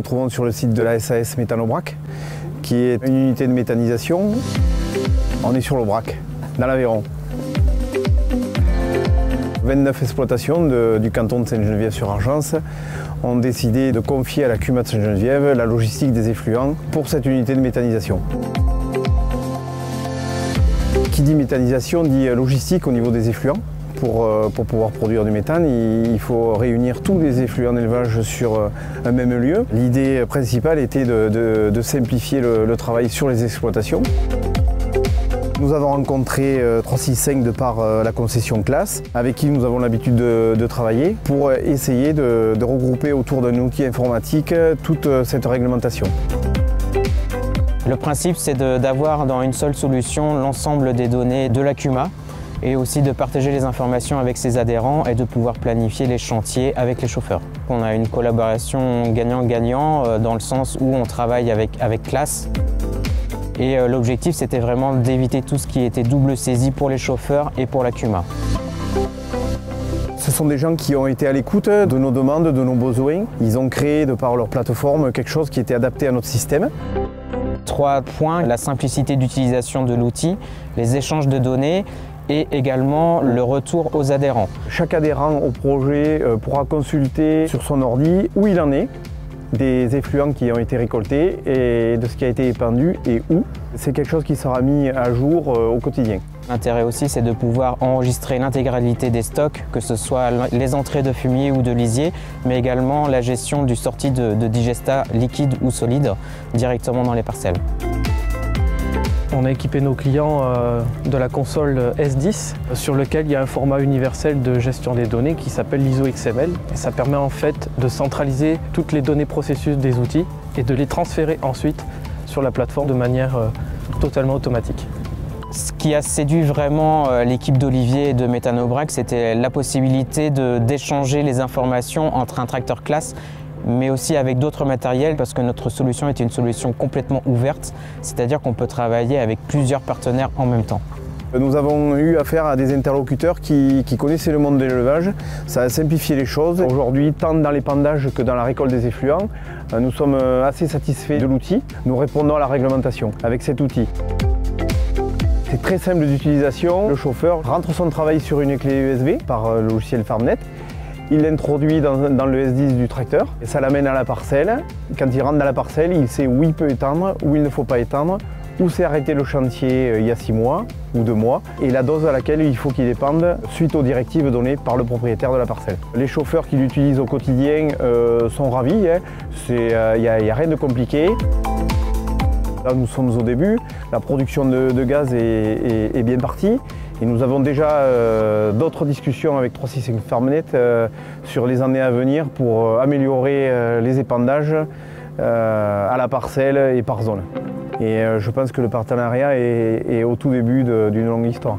trouvons sur le site de la SAS Méthanobrac, qui est une unité de méthanisation. On est sur l'Aubrac, dans l'Aveyron. 29 exploitations du canton de Sainte-Geneviève-sur-Argence ont décidé de confier à la CUMA de Sainte-Geneviève la logistique des effluents pour cette unité de méthanisation. Qui dit méthanisation dit logistique au niveau des effluents. Pour pouvoir produire du méthane, il faut réunir tous les effluents d'élevage sur un même lieu. L'idée principale était de simplifier le travail sur les exploitations. Nous avons rencontré 365 de par la concession classe, avec qui nous avons l'habitude de travailler, pour essayer de regrouper autour d'un outil informatique toute cette réglementation. Le principe, c'est d'avoir dans une seule solution l'ensemble des données de la CUMA et aussi de partager les informations avec ses adhérents et de pouvoir planifier les chantiers avec les chauffeurs. On a une collaboration gagnant-gagnant dans le sens où on travaille avec classe. Et l'objectif, c'était vraiment d'éviter tout ce qui était double saisie pour les chauffeurs et pour la CUMA. Ce sont des gens qui ont été à l'écoute de nos demandes, de nos besoins. Ils ont créé, de par leur plateforme, quelque chose qui était adapté à notre système. 3 points, la simplicité d'utilisation de l'outil, les échanges de données et également le retour aux adhérents. Chaque adhérent au projet pourra consulter sur son ordi où il en est, des effluents qui ont été récoltés et de ce qui a été épandu et où. C'est quelque chose qui sera mis à jour au quotidien. L'intérêt aussi, c'est de pouvoir enregistrer l'intégralité des stocks, que ce soit les entrées de fumier ou de lisier, mais également la gestion du sortie de digestat liquide ou solide directement dans les parcelles. On a équipé nos clients de la console S10 sur lequel il y a un format universel de gestion des données qui s'appelle l'ISO XML. Et ça permet en fait de centraliser toutes les données processus des outils et de les transférer ensuite sur la plateforme de manière totalement automatique. Ce qui a séduit vraiment l'équipe d'Olivier et de Méthanobrac, c'était la possibilité d'échanger les informations entre un tracteur classe mais aussi avec d'autres matériels parce que notre solution était une solution complètement ouverte, c'est-à-dire qu'on peut travailler avec plusieurs partenaires en même temps. Nous avons eu affaire à des interlocuteurs qui connaissaient le monde de l'élevage. Ça a simplifié les choses. Aujourd'hui, tant dans l'épandage que dans la récolte des effluents, nous sommes assez satisfaits de l'outil. Nous répondons à la réglementation avec cet outil. C'est très simple d'utilisation. Le chauffeur rentre son travail sur une clé USB par le logiciel FarmNet. Il l'introduit dans le S10 du tracteur et ça l'amène à la parcelle. Quand il rentre dans la parcelle, il sait où il peut étendre, où il ne faut pas étendre, où s'est arrêté le chantier il y a 6 mois ou 2 mois et la dose à laquelle il faut qu'il épande suite aux directives données par le propriétaire de la parcelle. Les chauffeurs qui l'utilisent au quotidien sont ravis, il n'y a rien de compliqué. Là, nous sommes au début, la production de gaz est bien partie. Et nous avons déjà d'autres discussions avec 365 FarmNet sur les années à venir pour améliorer les épandages à la parcelle et par zone. Et je pense que le partenariat est au tout début d'une longue histoire.